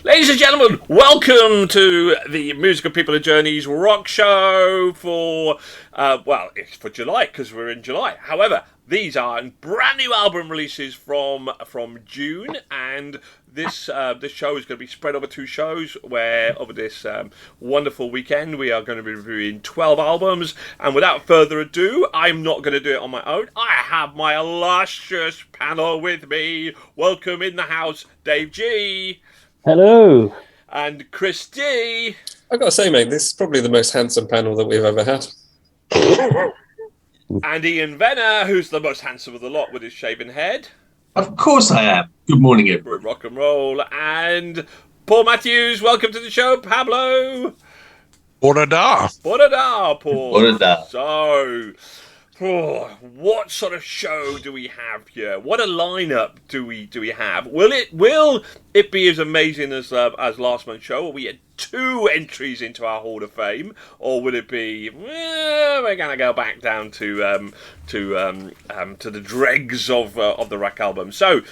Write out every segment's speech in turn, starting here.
Ladies and gentlemen, welcome to the Musical People and Journeys rock show for, it's for July because we're in July. However, these are brand new album releases from June, and this show is going to be spread over two shows, where over this wonderful weekend we are going to be reviewing 12 albums. And without further ado, I'm not going to do it on my own. I have my illustrious panel with me. Welcome in the house, Dave G. Hello. And Chris D. I've got to say, mate, this is probably the most handsome panel that we've ever had. And Ian Venner, who's the most handsome of the lot with his shaven head. Of course I am. Good morning, everyone. Rock and roll. And Paul Matthews, welcome to the show, Pablo. Bonada, Paul. Bonada. So, what sort of show do we have here? What a lineup do we have? Will it be as amazing as last month's show? Will we had 2 entries into our Hall of Fame, or will it be we're gonna go back down to the dregs of the rock album? So,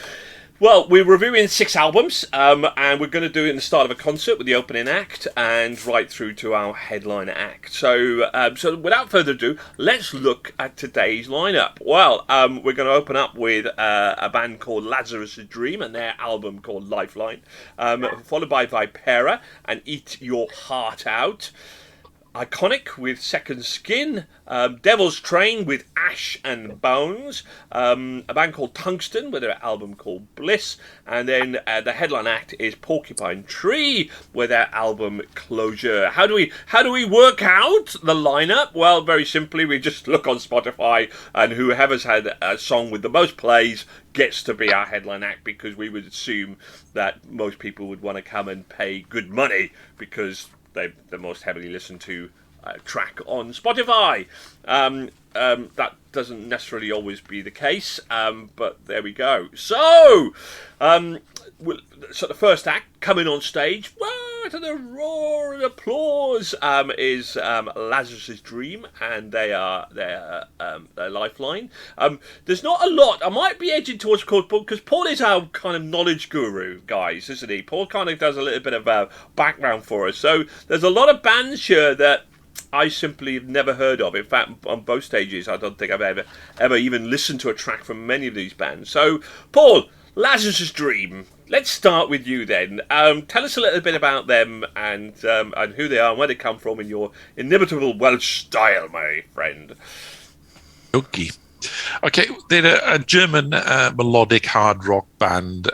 well, we're reviewing 6 albums, and we're going to do it in the start of a concert with the opening act and right through to our headline act. So without further ado, let's look at today's lineup. Well, we're going to open up with a band called Lazarus' Dream and their album called Lifeline, followed by Vypera and Eat Your Heart Out. Iconic with Second Skin, Devil's Train with Ash and Bones, a band called Tungsen with their album called Bliss, and then the headline act is Porcupine Tree with their album Closure. How do we work out the lineup? Well, very simply, we just look on Spotify, and whoever's had a song with the most plays gets to be our headline act, because we would assume that most people would want to come and pay good money because they're the most heavily listened to track on Spotify. That doesn't necessarily always be the case, but there we go. So the first act coming on stage, to the roar and applause, is Lazarus' Dream, and their Lifeline. There's not a lot. I might be edging towards Paul, because Paul is our kind of knowledge guru, guys, isn't he? Paul kind of does a little bit of background for us. So there's a lot of bands here that I simply have never heard of. In fact, on both stages, I don't think I've ever even listened to a track from many of these bands. So, Paul, Lazarus' Dream. Let's start with you then. Tell us a little bit about them and who they are and where they come from in your inimitable Welsh style, my friend. Okay, they're a German melodic hard rock band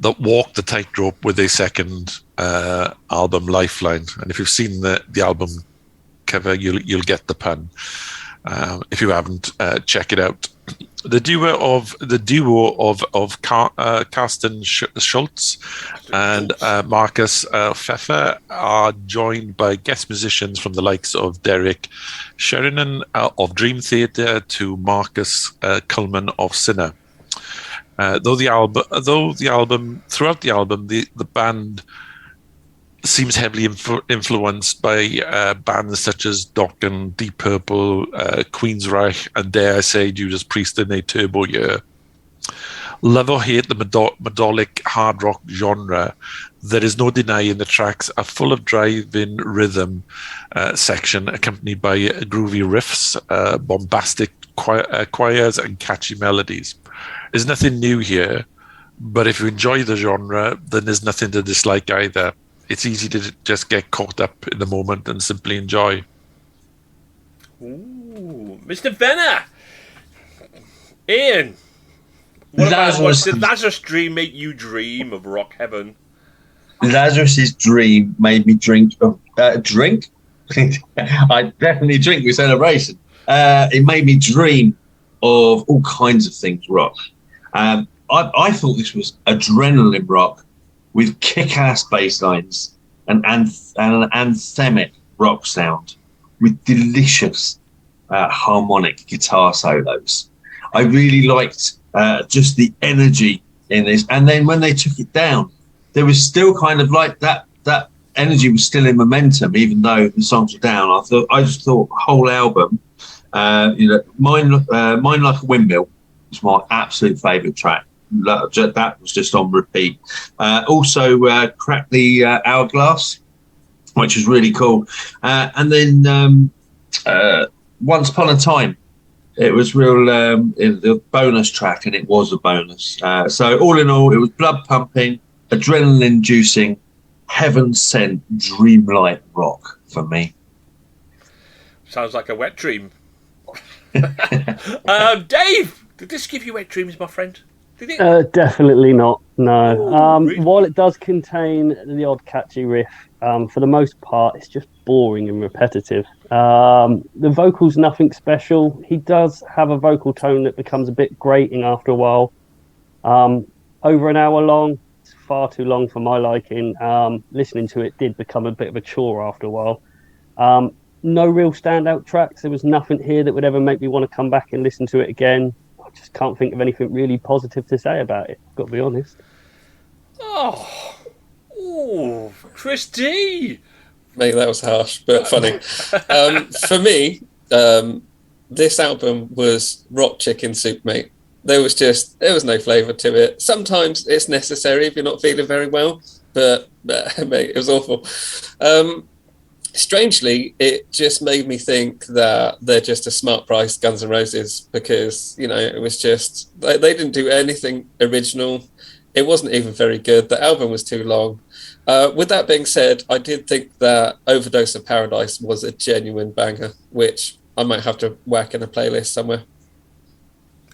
that walked the tightrope with their second album, Lifeline. And if you've seen the album cover, you'll get the pun. If you haven't, check it out. The duo of Carsten Schultz and Marcus Pfeffer are joined by guest musicians from the likes of Derek Sheridan of Dream Theater to Marcus Kuhlman of Sinner. Throughout the album, the band seems heavily influenced by bands such as Dokken, Deep Purple, Queensryche, and dare I say Judas Priest in their turbo year. Love or hate the melodic hard rock genre, there is no denying the tracks are full of drive-in rhythm section accompanied by groovy riffs, bombastic choirs, and catchy melodies. There's nothing new here, but if you enjoy the genre, then there's nothing to dislike either. It's easy to just get caught up in the moment and simply enjoy. Ooh, Mr. Venner! Ian! Did Lazarus' Dream make you dream of rock heaven? Lazarus' Dream made me drink. Drink? I definitely drink with celebration. It made me dream of all kinds of things rock. I thought this was adrenaline rock with kick-ass bass lines and an anthemic rock sound with delicious harmonic guitar solos. I really liked just the energy in this. And then when they took it down, there was still kind of like that energy was still in momentum, even though the songs were down. I just thought the whole album, Mine Like a Windmill was my absolute favourite track. that was just on repeat. Also, Crack the Hourglass, which was really cool. And then Once Upon a Time. It was real, the bonus track, and it was a bonus. So all in all, it was blood pumping, adrenaline-inducing, heaven-sent, dreamlike rock for me. Sounds like a wet dream. Dave, did this give you wet dreams, my friend? Did it? Definitely not. No. Ooh, really? While it does contain the odd catchy riff, for the most part, it's just boring and repetitive. The vocals, nothing special. He does have a vocal tone that becomes a bit grating after a while. Over an hour long, it's far too long for my liking. Listening to it did become a bit of a chore after a while. No real standout tracks. There was nothing here that would ever make me want to come back and listen to it again. I just can't think of anything really positive to say about it, got to be honest. Oh, Chris D. Mate, that was harsh, but funny. For me, this album was rock chicken soup, mate. There was no flavour to it. Sometimes it's necessary if you're not feeling very well, but mate, it was awful. Strangely, it just made me think that they're just a smart price Guns N' Roses, because, you know, it was just, they didn't do anything original. It wasn't even very good. The album was too long. With that being said, I did think that Overdose of Paradise was a genuine banger, which I might have to whack in a playlist somewhere.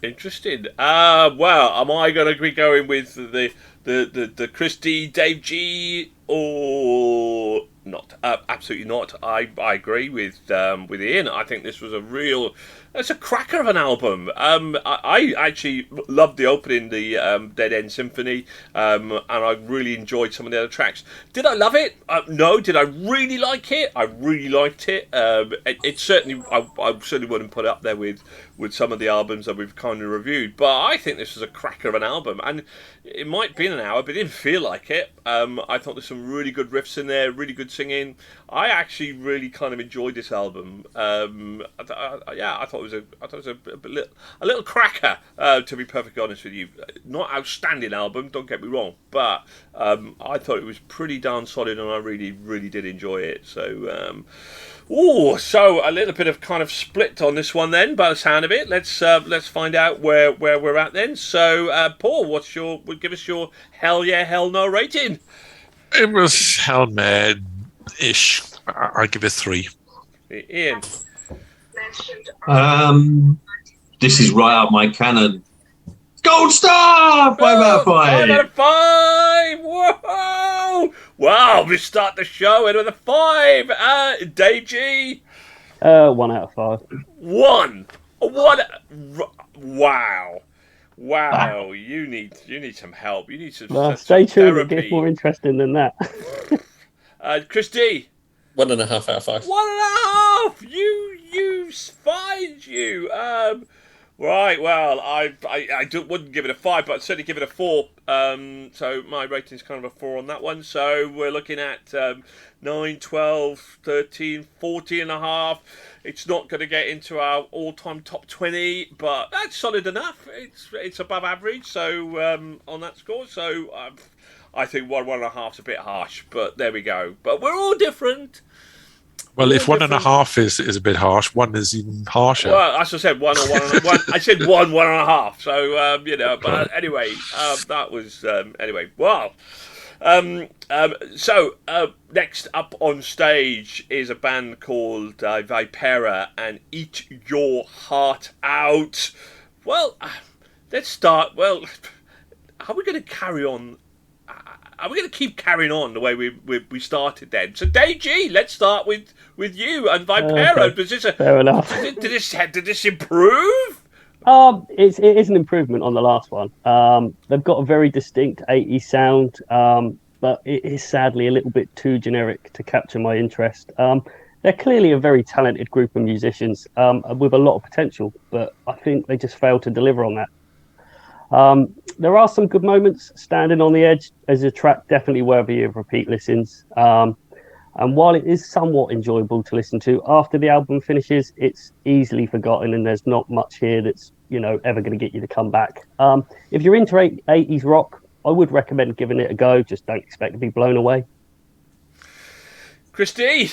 Interesting. Well, am I going to be going with the Chris D, Dave G, or not? Absolutely not. I agree with Ian. I think this was it's a cracker of an album. I actually loved the opening, the Dead End Symphony, and I really enjoyed some of the other tracks. Did I love it? No. Did I really like it? I really liked it. It certainly, I certainly wouldn't put it up there with some of the albums that we've kind of reviewed, but I think this was a cracker of an album, and it might be an hour, but it didn't feel like it. I thought there's some really good riffs in there, really good singing. I actually really kind of enjoyed this album. I thought it was a little cracker, to be perfectly honest with you. Not outstanding album, don't get me wrong, but I thought it was pretty darn solid, and I really, really did enjoy it. So, so a little bit of kind of split on this one then, by the sound of it. Let's find out where we're at then. So, Paul, give us your hell yeah, hell no rating. It was hell mad-ish. I give it 3. Ian. This is right up my canon. Gold star! 5 out of 5. 5 out of 5. Whoa! Wow, we start the show with a 5. Dave G. 1 out of 5. 1. Wow. You need some help. You need some stay tuned. It therapy. gets more interesting than that. Chris D. 1.5 out of 5. 1.5. You find you. Right. Well, I wouldn't give it a 5, but I'd certainly give it a 4. So my rating is kind of a 4 on that one. So we're looking at 9, 12, 13, 14 and a half. It's not going to get into our all-time top 20, but that's solid enough. It's above average. So on that score, so I think 1.5 is a bit harsh, but there we go. But we're all different. Well, if 1.5 is a bit harsh, 1 is even harsher. Well, as I said, 1 or 1. I said 1.5. So but anyway, that was anyway. Wow. So next up on stage is a band called Vypera and Eat Your Heart Out. Well, let's start. Well, are we going to carry on? Are we going to keep carrying on the way we started then? So, Dave G, let's start with you and Vypera. Okay. Fair enough. Did this improve? It is an improvement on the last one. They've got a very distinct 80s sound, but it is sadly a little bit too generic to capture my interest. They're clearly a very talented group of musicians with a lot of potential, but I think they just failed to deliver on that. There are some good moments. Standing on the Edge as a track definitely worthy of repeat listens. And while it is somewhat enjoyable to listen to, after the album finishes, it's easily forgotten, and there's not much here that's, ever going to get you to come back. If you're into 80s rock, I would recommend giving it a go. Just don't expect to be blown away. Christy.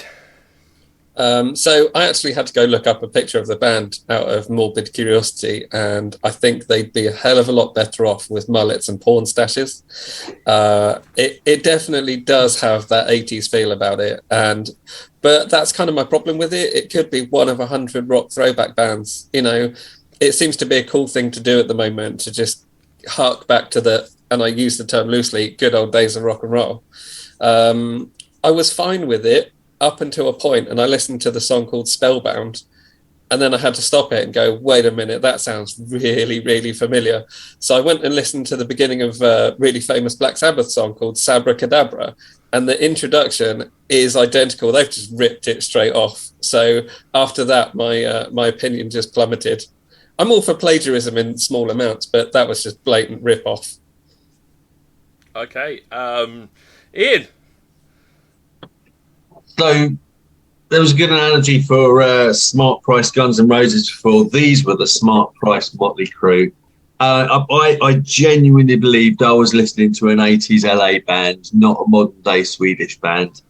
So I actually had to go look up a picture of the band out of morbid curiosity, and I think they'd be a hell of a lot better off with mullets and porn stashes. It definitely does have that 80s feel about it, but that's kind of my problem with it. It could be one of 100 rock throwback bands. It seems to be a cool thing to do at the moment, to just hark back to and I use the term loosely, good old days of rock and roll. I was fine with it up until a point, and I listened to the song called Spellbound, and then I had to stop it and go, wait a minute, that sounds really, really familiar. So I went and listened to the beginning of a really famous Black Sabbath song called Sabracadabra, and the introduction is identical. They've just ripped it straight off. So after that, my opinion just plummeted. I'm all for plagiarism in small amounts, but that was just blatant rip-off. Okay. Ian? So there was a good analogy for smart price Guns N' Roses before. These were the smart price Motley Crue. I genuinely believed I was listening to an 80s LA band, not a modern day Swedish band.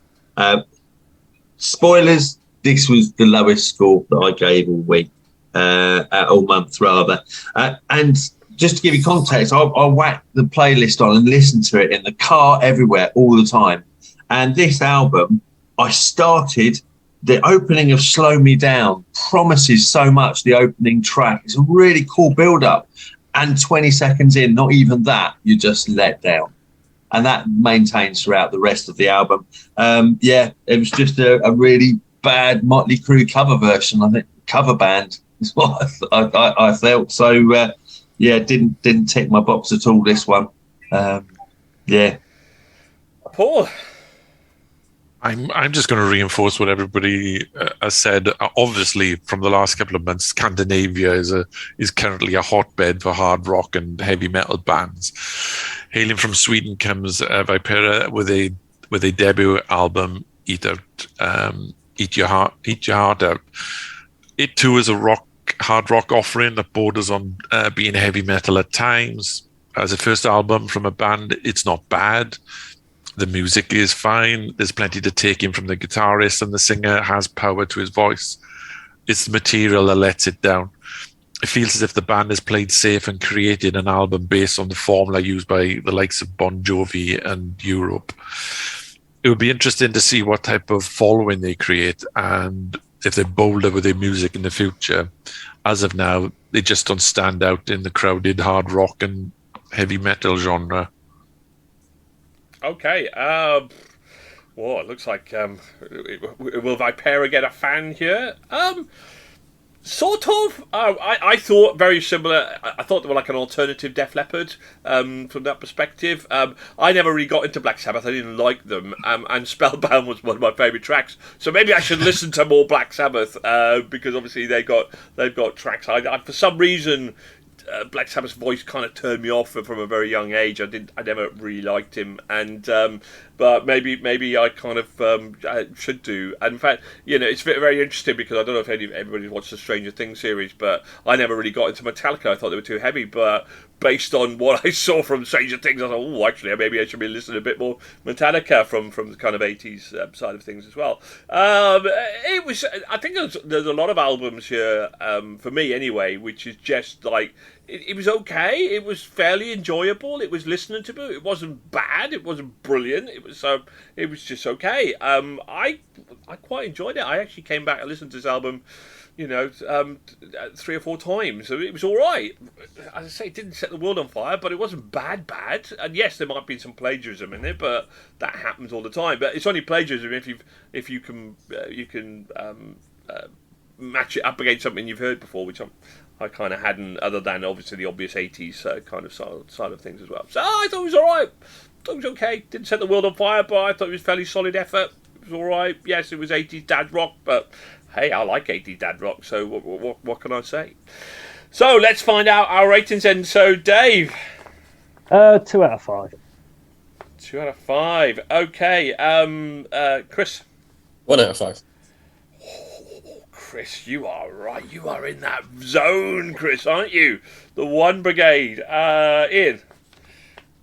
Spoilers, this was the lowest score that I gave all week, all month rather. And just to give you context, I whacked the playlist on and listened to it in the car, everywhere, all the time. And this album, I started, the opening of Slow Me Down promises so much, the opening track. It's a really cool build-up. And 20 seconds in, not even that, you're just let down. And that maintains throughout the rest of the album. It was just a really bad Motley Crue cover version. I think cover band is what I felt. So, didn't tick my box at all, this one. Paul? I'm just going to reinforce what everybody has said. Obviously, from the last couple of months, Scandinavia is currently a hotbed for hard rock and heavy metal bands. Hailing from Sweden comes Vypera with a debut album, Eat Your Heart Out. It too is a hard rock offering that borders on being heavy metal at times. As a first album from a band, it's not bad. The music is fine. There's plenty to take in from the guitarist, and the singer has power to his voice. It's the material that lets it down. It feels as if the band has played safe and created an album based on the formula used by the likes of Bon Jovi and Europe. It would be interesting to see what type of following they create and if they're bolder with their music in the future. As of now, they just don't stand out in the crowded hard rock and heavy metal genre. Okay. It looks like will Vypera get a fan here? Sort of. I thought very similar. I thought they were like an alternative Def Leppard from that perspective. I never really got into Black Sabbath. I didn't like them. And Spellbound was one of my favourite tracks. So maybe I should listen to more Black Sabbath because obviously they've got tracks. I for some reason, Black Sabbath's voice kind of turned me off from a very young age. I never really liked him, and but maybe I kind of should do. And in fact, it's very interesting because I don't know if everybody watched the Stranger Things series, but I never really got into Metallica. I thought they were too heavy, but based on what I saw from Stranger Things, I thought, oh, actually, maybe I should be listening a bit more Metallica from the kind of 80s side of things as well. It was, I think there's a lot of albums here, for me anyway, which is just like, it was okay. It was fairly enjoyable. It was listening to it. It wasn't bad. It wasn't brilliant. It was just okay. I quite enjoyed it. I actually came back and listened to this album, 3 or 4 times. So it was all right. As I say, it didn't set the world on fire, but it wasn't bad. And yes, there might be some plagiarism in it, but that happens all the time. But it's only plagiarism if you can match it up against something you've heard before, which I kind of hadn't, other than obviously the obvious 80s kind of side of things as well. So I thought it was all right. I thought it was okay. Didn't set the world on fire, but I thought it was fairly solid effort. It was all right. Yes, it was 80s dad rock, but hey, I like 80s dad rock, so what can I say? So let's find out our ratings then. So Dave? 2 out of 5. 2 out of 5. Okay. Chris? 1 out of 5. Chris, you are right. You are in that zone, Chris, aren't you? The One Brigade. Ian?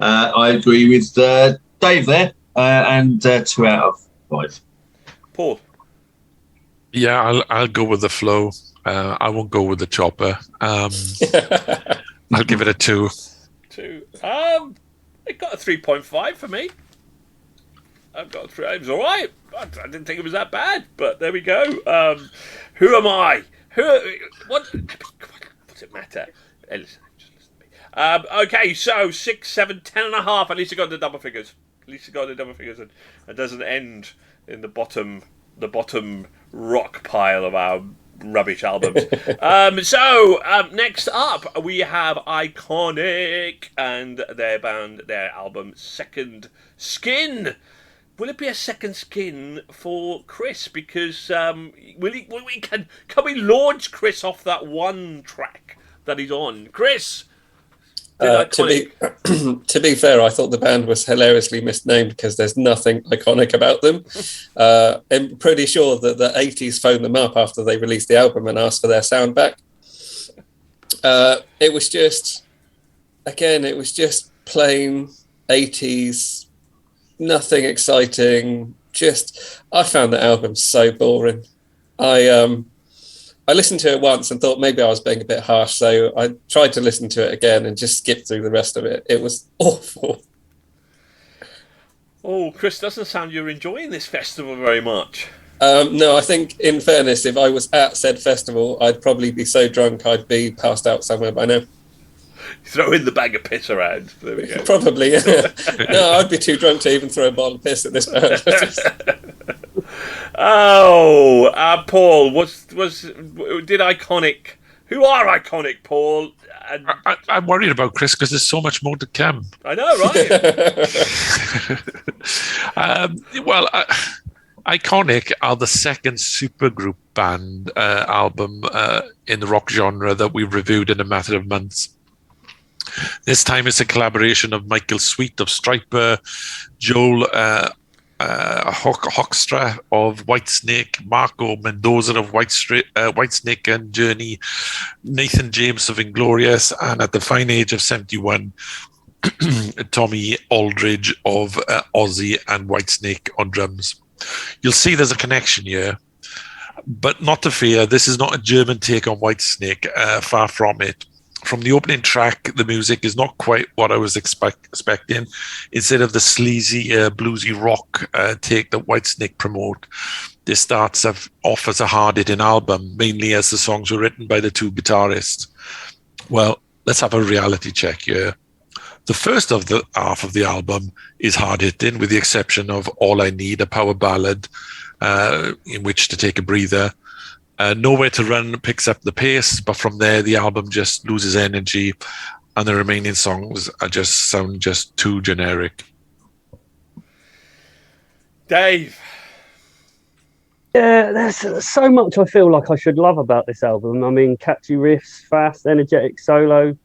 I agree with Dave there, and 2 out of 5. Paul? Yeah, I'll go with the flow. I won't go with the chopper. I'll give it a 2. 2. It got a 3.5 for me. I've got 3. It was all right. I didn't think it was that bad, but there we go. Who am I? What's it matter? Hey, listen, just listen to me. Okay, so 6, 7, 10.5. At least it got the double figures. And it doesn't end in the bottom rock pile of our rubbish albums. Next up we have Iconic and their album Second Skin. Will it be a second skin for Chris? Because can we launch Chris off that one track that he's on? Chris. To be fair, I thought the band was hilariously misnamed because there's nothing iconic about them. I'm pretty sure that the 80s phoned them up after they released the album and asked for their sound back. It was just plain 80s, nothing exciting. I found the album so boring. I listened to it once and thought maybe I was being a bit harsh, so I tried to listen to it again and just skipped through the rest of it. It was awful. Oh, Chris, doesn't sound you're enjoying this festival very much. No, I think, in fairness, if I was at said festival, I'd probably be so drunk I'd be passed out somewhere by now. Throw in the bag of piss around. There we go. Probably. No, I'd be too drunk to even throw a bottle of piss at this band. Paul, did Iconic? Who are Iconic, Paul? I'm worried about Chris because there's so much more to come. I know, right? Iconic are the second supergroup band album in the rock genre that we've reviewed in a matter of months. This time it's a collaboration of Michael Sweet of Striper, Joel Hoekstra of Whitesnake, Marco Mendoza of Whitesnake and Journey, Nathan James of Inglorious, and at the fine age of 71, Tommy Aldridge of Ozzy and Whitesnake on drums. You'll see there's a connection here, but not to fear, this is not a German take on Whitesnake, far from it. From the opening track, the music is not quite what I was expecting. Instead of the sleazy, bluesy rock take that Whitesnake promote, this starts off as a hard-hitting album, mainly as the songs were written by the two guitarists. Well, let's have a reality check here. The first of the half of the album is hard-hitting, with the exception of All I Need, a power ballad in which to take a breather. Nowhere to Run picks up the pace, but from there the album just loses energy and the remaining songs sound just too generic. Dave? Yeah, there's so much I feel like I should love about this album. I mean, catchy riffs, fast, energetic solo,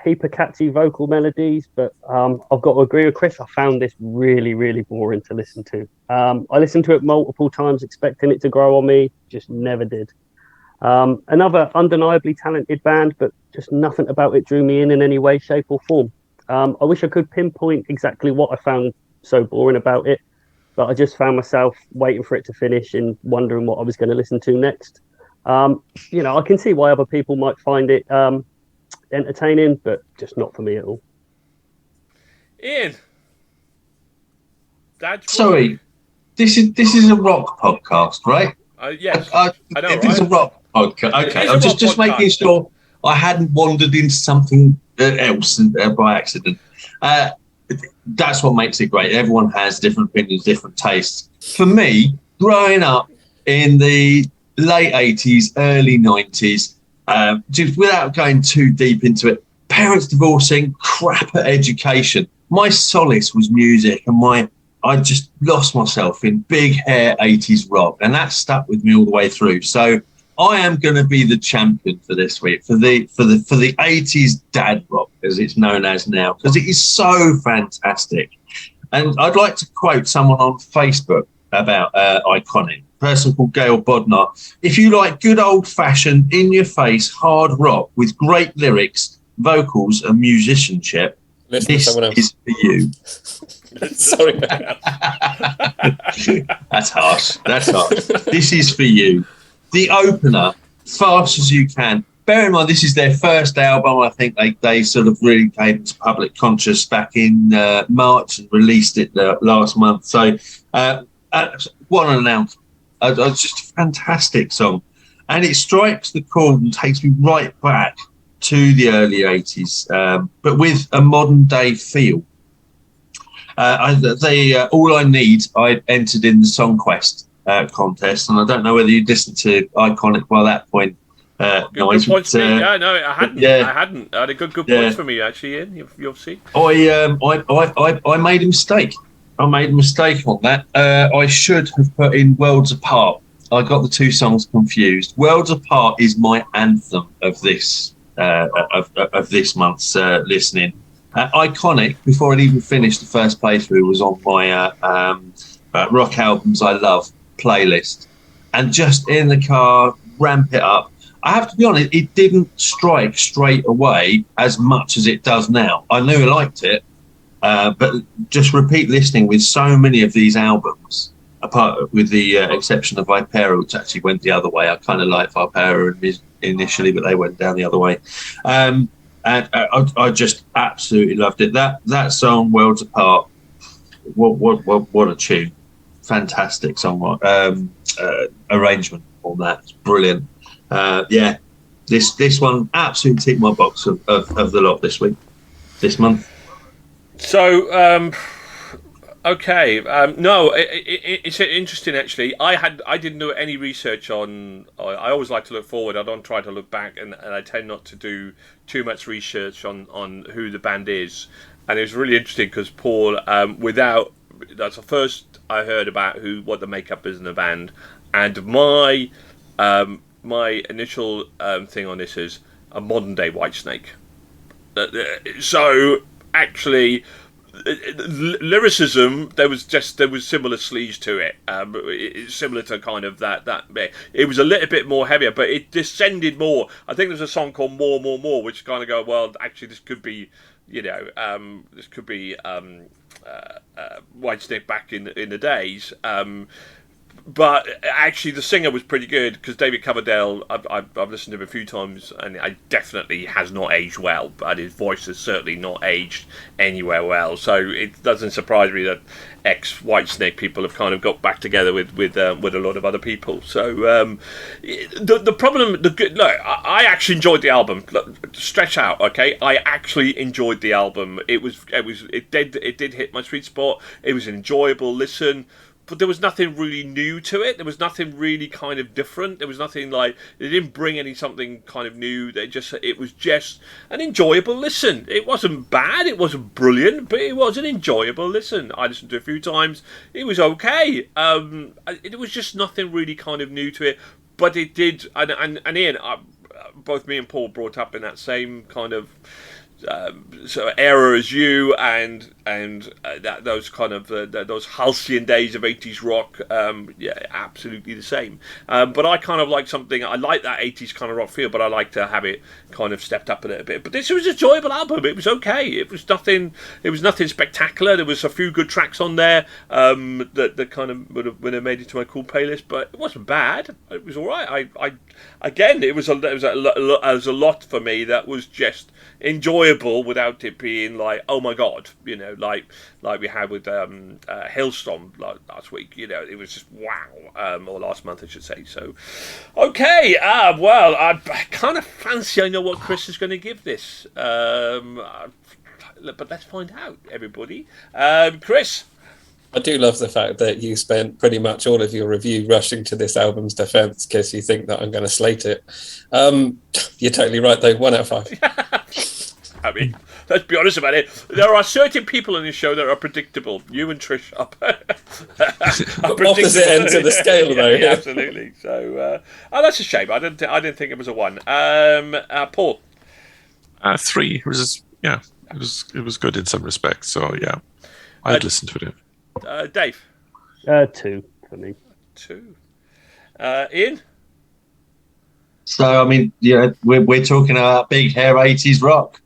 heap of catchy vocal melodies, but I've got to agree with Chris. I found this really, really boring to listen to. I listened to it multiple times expecting it to grow on me, just never did. Another undeniably talented band, but just nothing about it drew me in any way, shape or form. I wish I could pinpoint exactly what I found so boring about it, but I just found myself waiting for it to finish and wondering what I was going to listen to next. I can see why other people might find it entertaining, but just not for me at all. Ian? Sorry, this is a rock podcast, right? Yes, I know, it is a rock podcast. Okay, I'm just making sure I hadn't wandered into something else by accident. That's what makes it great. Everyone has different opinions, different tastes. For me, growing up in the late 80s, early 90s, just without going too deep into it, parents divorcing, crap at education. My solace was music, and I just lost myself in big hair 80s rock, and that stuck with me all the way through. So I am going to be the champion for this week for the 80s dad rock, as it's known as now, because it is so fantastic. And I'd like to quote someone on Facebook about Iconic. A person called Gail Bodnar. If you like good old-fashioned, in-your-face hard rock with great lyrics, vocals, and musicianship, Listen to this someone else. is for you. Sorry. That's harsh. That's harsh. This is for you. The opener, Fast As You Can. Bear in mind, this is their first album. I think they sort of really came to public conscious back in March and released it last month. So what an announcement. It's just a fantastic song. And it strikes the chord and takes me right back to the early 80s, but with a modern day feel. All I Need, I entered in the Song Quest contest, and I don't know whether you listened to Iconic by that point. Good points for me. Yeah, no, I hadn't. Yeah. I hadn't. I had a good points for me actually. Ian, you'll see. I made a mistake. I made a mistake on that. I should have put in Worlds Apart. I got the two songs confused. Worlds Apart is my anthem of this of this month's listening. Iconic, before I'd even finished the first playthrough, was on my rock albums I love playlist, and just in the car, ramp it up. I have to be honest, it didn't strike straight away as much as it does now. I knew I liked it, but just repeat listening with so many of these albums, apart with the exception of Vypera, which actually went the other way. I kind of liked Vypera initially, but they went down the other way. And I just absolutely loved it. That song, Worlds Apart, what a tune! Fantastic song arrangement on that. It's brilliant. This one absolutely ticked my box of the lot this month. So, okay, no, it's interesting actually. I didn't do any research on. I always like to look forward. I don't try to look back, and I tend not to do too much research on who the band is. And it was really interesting because Paul, that's the first I heard about what the makeup is in the band, and my initial thing on this is a modern day Whitesnake. So actually, lyricism there was similar sleaze to it. It's similar to kind of that. It was a little bit more heavier, but it descended more. I think there's a song called More, More, More, which kind of go, well, actually this could be, Whitesnake back in the days. But actually, the singer was pretty good because David Coverdale, I've listened to him a few times, and I definitely has not aged well. But his voice has certainly not aged anywhere well. So it doesn't surprise me that ex-Whitesnake people have kind of got back together with a lot of other people. So the problem, I actually enjoyed the album. Stretch out, okay. I actually enjoyed the album. It did hit my sweet spot. It was an enjoyable listen. But there was nothing really new to it. There was nothing really kind of different. There was nothing like, it didn't bring something kind of new. It was just an enjoyable listen. It wasn't bad. It wasn't brilliant, but it was an enjoyable listen. I listened to it a few times. It was okay. It was just nothing really kind of new to it. But it did, and Ian, both me and Paul brought up in that same kind of sort of era as you, and those kind of those halcyon days of 80s rock, absolutely the same. But I kind of like I like that 80s kind of rock feel, but I like to have it kind of stepped up a little bit. But this was an enjoyable album. It was okay. It was nothing spectacular. There was a few good tracks on there that kind of would have made it to my cool playlist, but it wasn't bad. It was all right. It was a lot for me that was just enjoyable without it being like, oh my god, like we had with Hailstorm last week. It was just wow, or last month I should say. So okay, well, I kind of fancy I know what Chris is going to give this, but let's find out, everybody. Chris. I do love the fact that you spent pretty much all of your review rushing to this album's defence because you think that I'm going to slate it. You're totally right, though. 1 out of 5. I mean, let's be honest about it. There are certain people on this show that are predictable. You and Trish are opposite ends of the scale, though. Yeah, absolutely. So, that's a shame. I didn't think it was a 1. Paul. 3. It was good in some respects. So yeah, I'd listen to it. Dave. 2 for me. 2. Ian? So, I mean, we're talking about big hair 80s rock.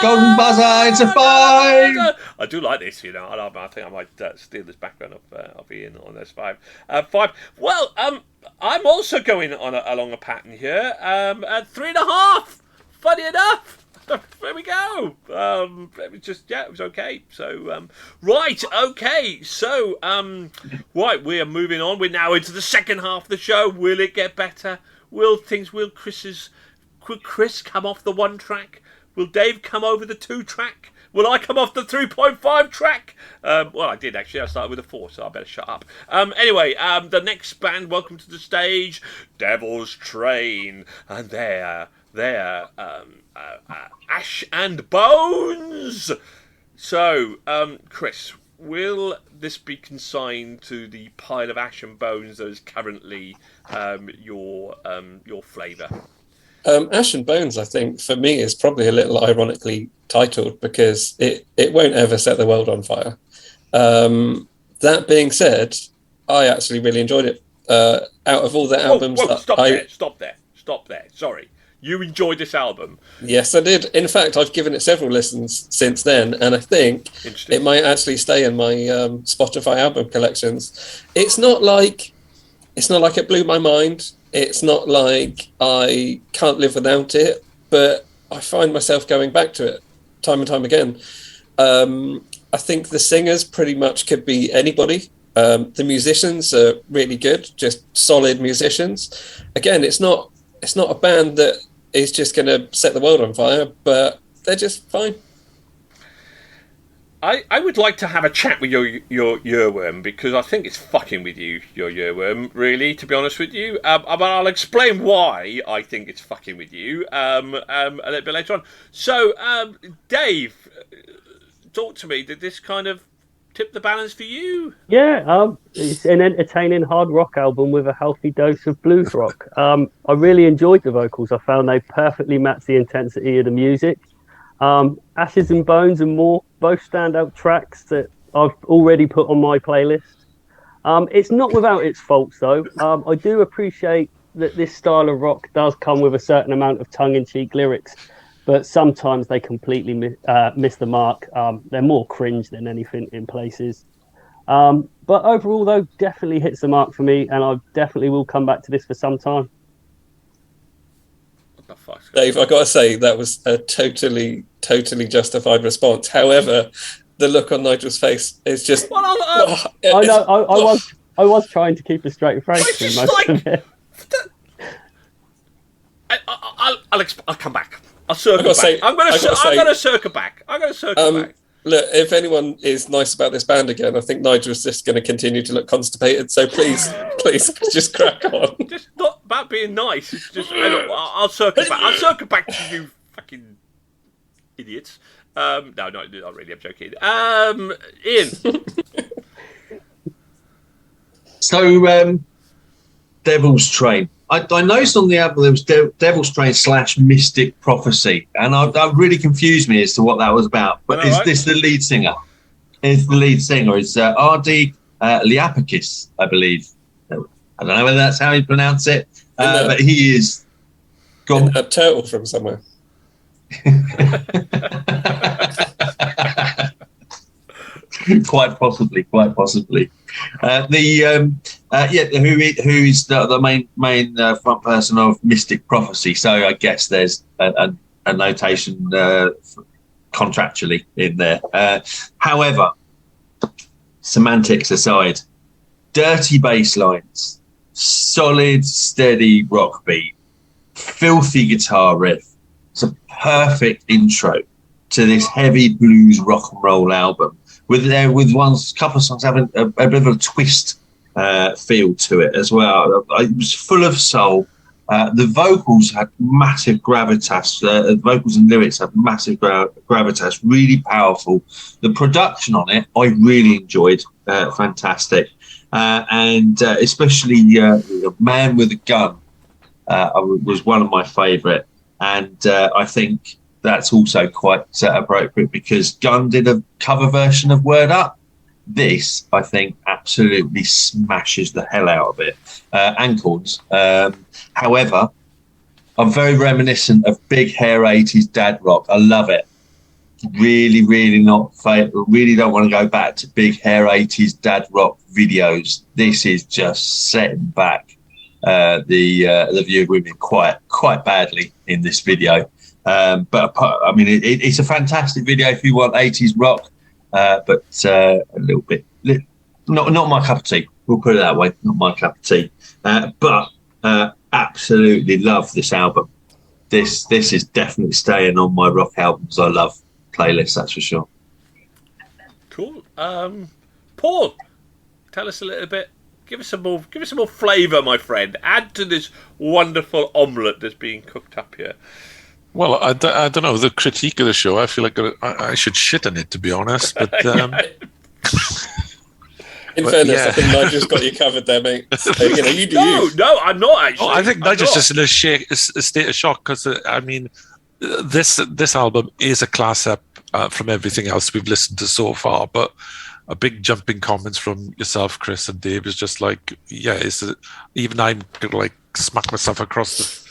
Golden buzzer, it's a 5! I do like this, I think I might steal this background of Ian on this 5. 5. Well, I'm also going along a pattern here. At 3.5. Funny enough. There we go. It was just, it was okay. So, right, okay. So, right, we are moving on. We're now into the second half of the show. Will it get better? Will Chris come off the 1 track? Will Dave come over the 2 track? Will I come off the 3.5 track? Well, I did actually. I started with a 4, so I better shut up. Anyway, the next band, welcome to the stage, Devil's Train, and they're Ash and Bones. So, Chris, will this be consigned to the pile of ash and bones that is currently your flavour? Ash and Bones, I think, for me, is probably a little ironically titled because it won't ever set the world on fire. That being said, I actually really enjoyed it. Out of all the albums... Stop there. Sorry. You enjoyed this album? Yes, I did. In fact, I've given it several listens since then, and I think it might actually stay in my Spotify album collections. It's not like it blew my mind. It's not like I can't live without it, but I find myself going back to it time and time again. I think the singers pretty much could be anybody. The musicians are really good, just solid musicians. Again, it's not a band that is just going to set the world on fire, but they're just fine. I would like to have a chat with your earworm because I think it's fucking with you, your earworm, really, to be honest with you. But I'll explain why I think it's fucking with you a little bit later on. So, Dave, talk to me. Did this kind of tip the balance for you? Yeah, it's an entertaining hard rock album with a healthy dose of blues rock. I really enjoyed the vocals. I found they perfectly matched the intensity of the music. Ashes and Bones and More, both standout tracks that I've already put on my playlist. It's not without its faults, though. I do appreciate that this style of rock does come with a certain amount of tongue-in-cheek lyrics, but sometimes they completely miss the mark. They're more cringe than anything in places. But overall, though, definitely hits the mark for me, and I definitely will come back to this for some time. Dave, I've got to say, that was a totally justified response. However, the look on Nigel's face is just... I know, I was trying to keep a straight face through most of it. I'll come back. I'll circle back. I'm going to circle back. Look, if anyone is nice about this band again, I think Nigel's just going to continue to look constipated. So please, just crack on. Just not about being nice. It's just I'll circle back. I'll circle back to you, fucking idiots. No, not really. I'm joking. Ian. So, Devil's Train. I noticed on the album there was Devil's Train / Mystic Prophecy, and that really confused me as to what that was about. But is this the lead singer? Is the lead singer? It's R.D. Liapakis, I believe. I don't know whether that's how you pronounce it, but he is... A turtle from somewhere. Quite possibly. Who is the main front person of Mystic Prophecy? So I guess there's a notation contractually in there. However, semantics aside, dirty bass lines, solid, steady rock beat, filthy guitar riff. It's a perfect intro to this heavy blues rock and roll album. With couple of songs having a bit of a twist feel to it as well. It was full of soul. The vocals had massive gravitas. The vocals and lyrics had massive gravitas, really powerful. The production on it, I really enjoyed. Fantastic. And especially Man with a Gun was one of my favourite. And I think that's also quite appropriate because Gunn did a cover version of Word Up, this, I think, absolutely smashes the hell out of it. And chords. However, I'm very reminiscent of big hair 80s dad rock. I love it. Really don't want to go back to big hair 80s dad rock videos. This is just setting back the view of women quite badly in this video. But I mean, it's a fantastic video if you want 80s rock, but a little bit not my cup of tea. We'll put it that way. Not my cup of tea. But absolutely love this album. This is definitely staying on my rock albums I love playlist. That's for sure. Cool. Paul, tell us a little bit. Give us some more flavour, my friend. Add to this wonderful omelette that's being cooked up here. Well, I don't know. The critique of the show, I feel like I should shit on it, to be honest. But in fairness, I think Nigel's got you covered there, mate. You do. No, I'm not actually. Oh, I think Nigel's just in a state of shock because I mean, this album is a class up from everything else we've listened to so far. But a big jump in comments from yourself, Chris, and Dave is just like, yeah, even I'm gonna like smack myself across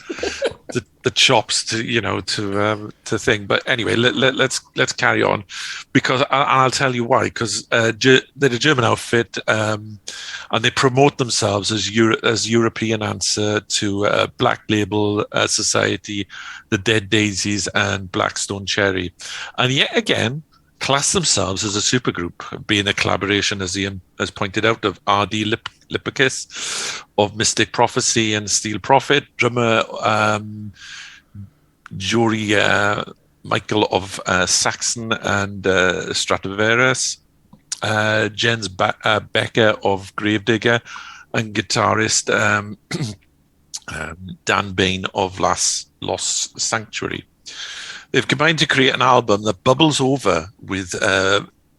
the chops to thing. But anyway, let's carry on, because I'll tell you why. Because they're a German outfit, and they promote themselves as European answer to Black Label Society, the Dead Daisies, and Blackstone Cherry, and yet again class themselves as a supergroup, being a collaboration, as Ian has pointed out, of R.D. Lipicus of Mystic Prophecy and Steel Prophet, drummer Jory Michael of Saxon and Stratovarius, Jens Becker of Gravedigger, and guitarist Dan Bain of Lost Sanctuary. They've combined to create an album that bubbles over with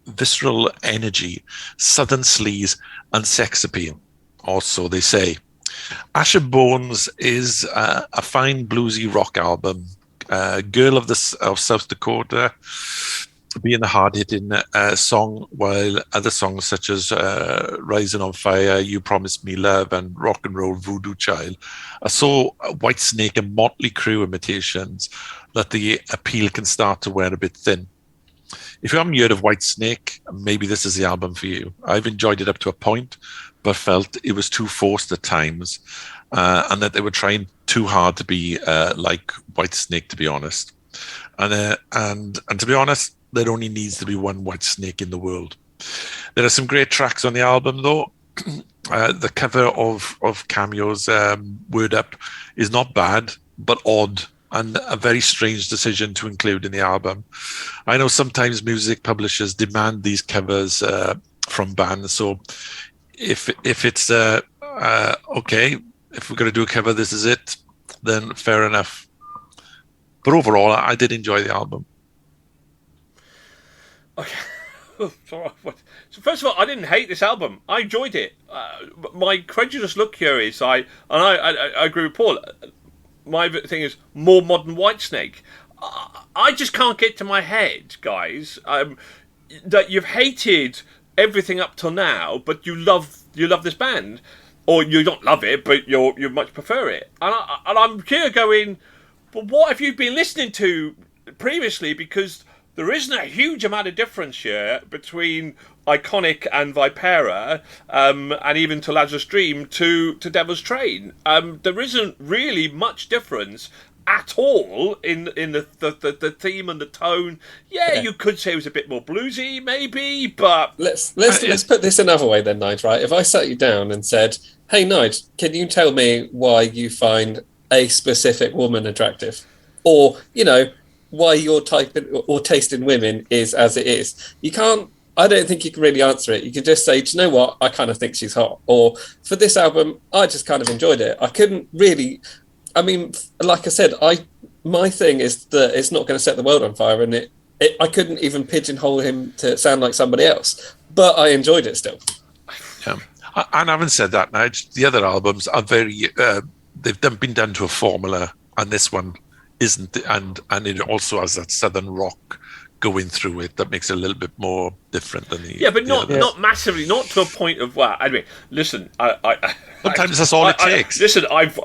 visceral energy, southern sleaze, and sex appeal, or so they say. Asher Bones is a fine bluesy rock album. Girl of South Dakota being the hard-hitting song, while other songs such as Rising on Fire, You Promised Me Love, and Rock and Roll Voodoo Child are so Whitesnake and Motley Crue imitations that the appeal can start to wear a bit thin. If you haven't heard of Whitesnake, maybe this is the album for you. I've enjoyed it up to a point, but felt it was too forced at times, and that they were trying too hard to be like Whitesnake, to be honest. And to be honest, there only needs to be one Whitesnake in the world. There are some great tracks on the album, though. The cover of Cameo's Word Up is not bad, but odd, and a very strange decision to include in the album. I know sometimes music publishers demand these covers from bands, so if it's okay, if we're going to do a cover, this is it, then fair enough. But overall, I did enjoy the album. Okay. So first of all, I didn't hate this album. I enjoyed it. My credulous look here is I agree with Paul. My thing is more modern Whitesnake. I just can't get to my head, guys, that you've hated everything up till now, but you love this band, or you don't love it, but you much prefer it. And I'm here going, but what have you been listening to previously? Because there isn't a huge amount of difference here between Iconic and Vypera, and even to Lazarus Dream to Devil's Train. There isn't really much difference at all in the theme and the tone. Yeah, you could say it was a bit more bluesy, maybe, but let's put this another way then, Nige. Right? If I sat you down and said, "Hey, Nige, can you tell me why you find a specific woman attractive, or why your type or taste in women is as it is?" You can't. I don't think you can really answer it. You can just say, "Do you know what? I kind of think she's hot." Or for this album, I just kind of enjoyed it. I couldn't really. I mean, like I said, my thing is that it's not going to set the world on fire, and I couldn't even pigeonhole him to sound like somebody else. But I enjoyed it still. Yeah. And having said that, now the other albums are very. They've been done to a formula, and this one isn't, and it also has that southern rock going through it that makes it a little bit more different than the but not others. not massively, not to a point of anyway, listen, Sometimes that's all it takes. Listen, I've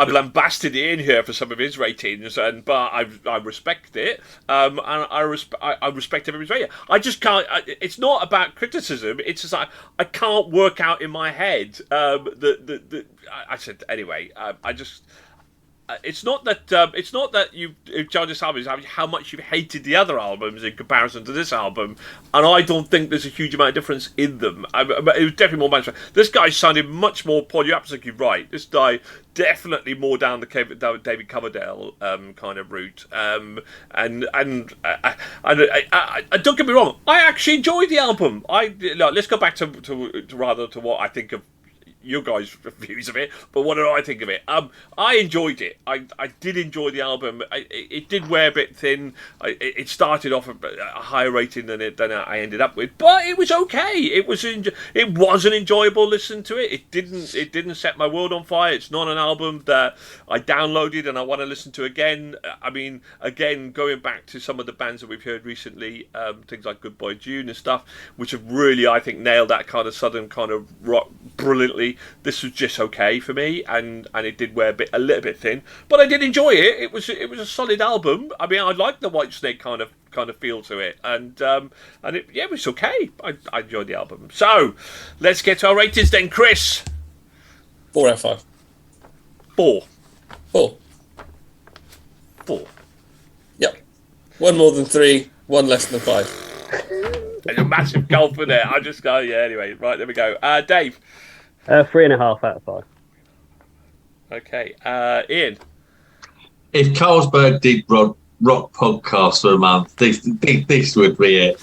lambasted Ian here for some of his ratings, but I respect it, and I respect everybody's rating. I just can't. It's not about criticism. It's just I can't work out in my head. I said anyway. I just. It's not that you judge this album, it's how much you've hated the other albums in comparison to this album, and I don't think there's a huge amount of difference in them. It was definitely more management. This guy sounded much more. Paul, you're absolutely right. This guy definitely more down the David Coverdale kind of route. And don't get me wrong, I actually enjoyed the album. Let's go back to what I think of your guys' reviews of it, but what did I think of it? I enjoyed it. I did enjoy the album. It did wear a bit thin. It started off a higher rating than I ended up with, but it was okay. It was an enjoyable listen to it. It didn't set my world on fire. It's not an album that I downloaded and I want to listen to again. I mean, again, going back to some of the bands that we've heard recently, things like Goodbye June and stuff, which have really, I think, nailed that kind of southern kind of rock brilliantly. This was just okay for me, and it did wear a little bit thin, but I did enjoy it. It was a solid album. I mean, I liked the Whitesnake kind of feel to it, and it was okay. I enjoyed the album. So let's get to our ratings then, Chris. 4 out of 5. 4. 4. 4. Yep. 1 more than 3, 1 less than 5. There's a massive gulp in there. I just go, yeah. Anyway, right, there we go. Dave. 3.5 out of 5. Okay, Ian. If Carlsberg did rock podcasts for a month, this would be it.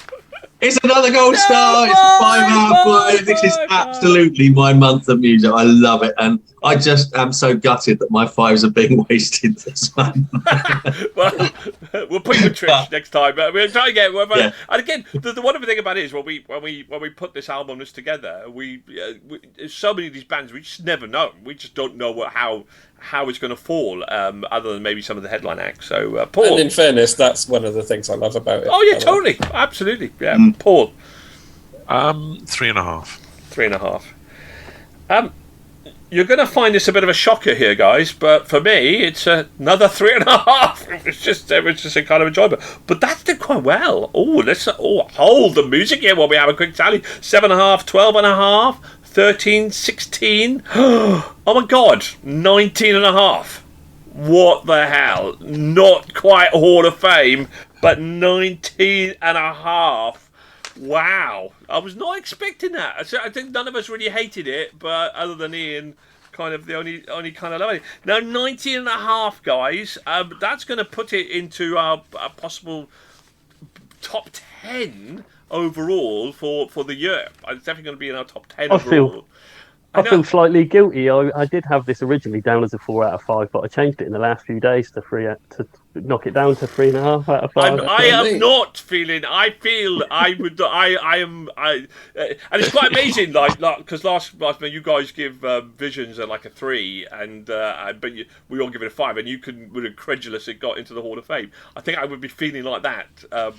It's another gold star. It's a 5 out of 5. This is absolutely my month of music. I love it, and I just am so gutted that my 5s are being wasted this month. Well, we'll put you in Trish next time. But we'll try again. Yeah. And again, the wonderful thing about it is when we put this album list together, we so many of these bands we just never know. We just don't know how it's going to fall, other than maybe some of the headline acts. So, Paul. And in fairness, that's one of the things I love about it. Oh yeah, totally, absolutely, yeah. Paul. 3.5. 3.5. You're going to find this a bit of a shocker here, guys, but for me, it's another 3.5. It was just a kind of enjoyable. But that did quite well. Let's hold the music here while we have a quick tally. 7.5, 12.5, 13, 16. Oh my God, 19.5. What the hell? Not quite Hall of Fame, but 19.5. Wow, I was not expecting that. I think none of us really hated it, but other than Ian, kind of the only kind of loved it. Now 19.5, guys. That's going to put it into our possible top 10 overall for the year. It's definitely going to be in our top 10 overall. I feel slightly guilty. I did have this originally down as a 4 out of 5, but I changed it in the last few days to knock it down to 3.5 out of 5. I am not feeling. I feel I would. I am. And it's quite amazing. Like because last month you guys give Visions like a 3, and but we all give it a 5, and you were incredulous it got into the Hall of Fame. I think I would be feeling like that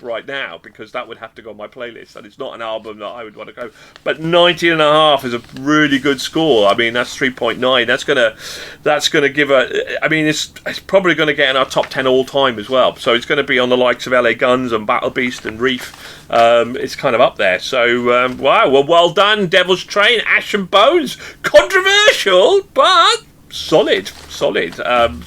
right now, because that would have to go on my playlist, and it's not an album that I would want to go. But 19.5 is a really good score. I mean, that's 3.9. That's gonna give a. I mean, it's probably going to get in our top 10 all time as well. So it's going to be on the likes of LA Guns and Battle Beast and Reef. It's kind of up there. So wow, well done, Devil's Train, Ash and Bones. Controversial, but solid.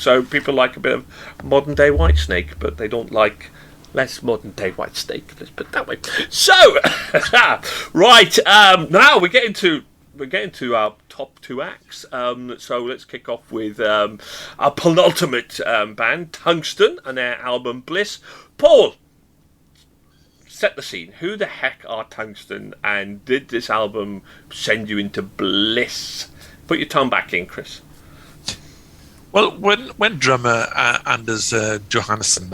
So people like a bit of modern day Whitesnake, but they don't like less modern day Whitesnake. Let's put it that way. So right, now we're getting to our top 2 acts. So let's kick off with our penultimate band, Tungsten, and their album Bliss. Paul, set the scene. Who the heck are Tungsten, and did this album send you into bliss? Put your tongue back in, Chris. Well, when drummer Anders Johannesson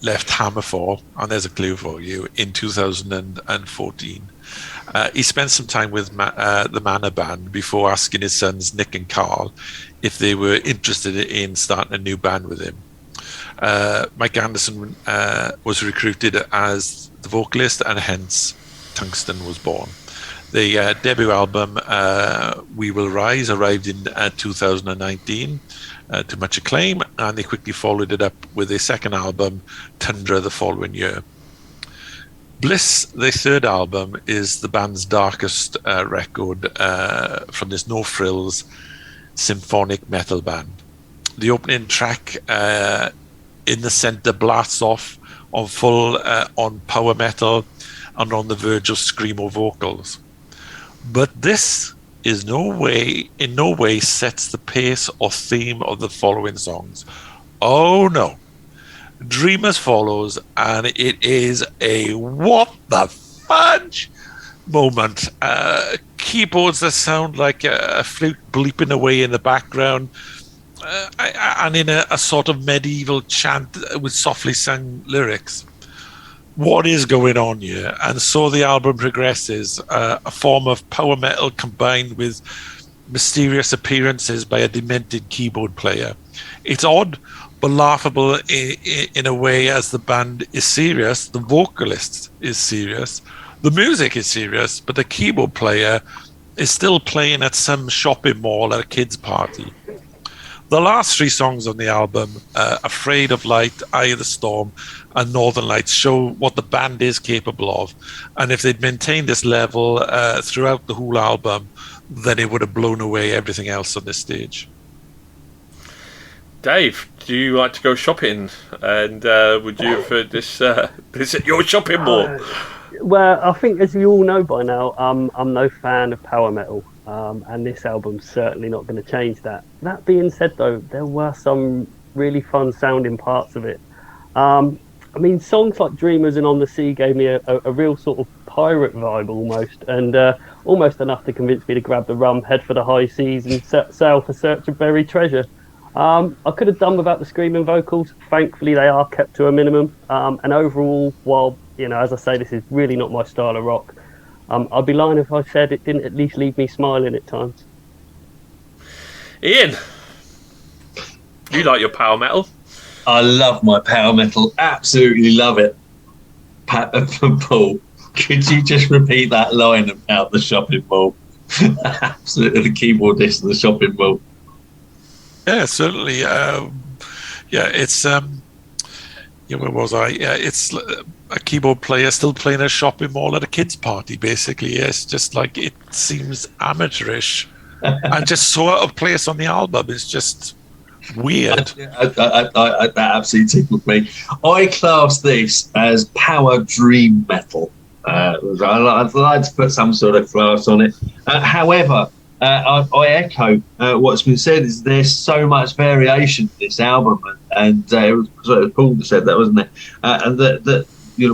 left Hammerfall, and there's a clue for you, in 2014, he spent some time with the Manor Band before asking his sons Nick and Carl if they were interested in starting a new band with him. Mike Anderson was recruited as the vocalist, and hence Tungsen was born. The debut album, We Will Rise, arrived in 2019 to much acclaim, and they quickly followed it up with a second album, Tundra, the following year. Bliss, their third album, is the band's darkest record from this no frills symphonic metal band. The opening track in the center blasts off on full on power metal and on the verge of screamo vocals. But this is in no way sets the pace or theme of the following songs. Oh no. Dreamers follows, and it is a what the fudge moment. Keyboards that sound like a flute bleeping away in the background, and in a sort of medieval chant with softly sung lyrics. What is going on here? And so the album progresses, a form of power metal combined with mysterious appearances by a demented keyboard player. It's odd, but laughable in a way, as the band is serious, the vocalist is serious, the music is serious, but the keyboard player is still playing at some shopping mall at a kid's party. The last three songs on the album, Afraid of Light, Eye of the Storm, and Northern Lights, show what the band is capable of. And if they'd maintained this level throughout the whole album, then it would have blown away everything else on this stage. Dave, do you like to go shopping? And would you have heard this at your shopping mall? Well, I think, as you all know by now, I'm no fan of power metal. And this album's certainly not going to change that. That being said, though, there were some really fun sounding parts of it. I mean, songs like Dreamers and On the Sea gave me a real sort of pirate vibe almost, and almost enough to convince me to grab the rum, head for the high seas, and sail for search of buried treasure. I could have done without the screaming vocals. Thankfully, they are kept to a minimum. And overall, while, as I say, this is really not my style of rock, I'd be lying if I said it didn't at least leave me smiling at times. Ian, you like your power metal? I love my power metal. Absolutely love it. Paul, could you just repeat that line about the shopping mall? Absolutely, the keyboardist in the shopping mall. Yeah, certainly. It's where was I? Yeah, it's a keyboard player still playing a shopping mall at a kid's party, basically. Yes, just like it seems amateurish and just so out of place on the album. It's just weird. That absolutely tickled me. I class this as power dream metal. I'd like to put some sort of class on it. However, I echo what's been said. Is there's so much variation in this album, and it was Paul that said that, wasn't it? And that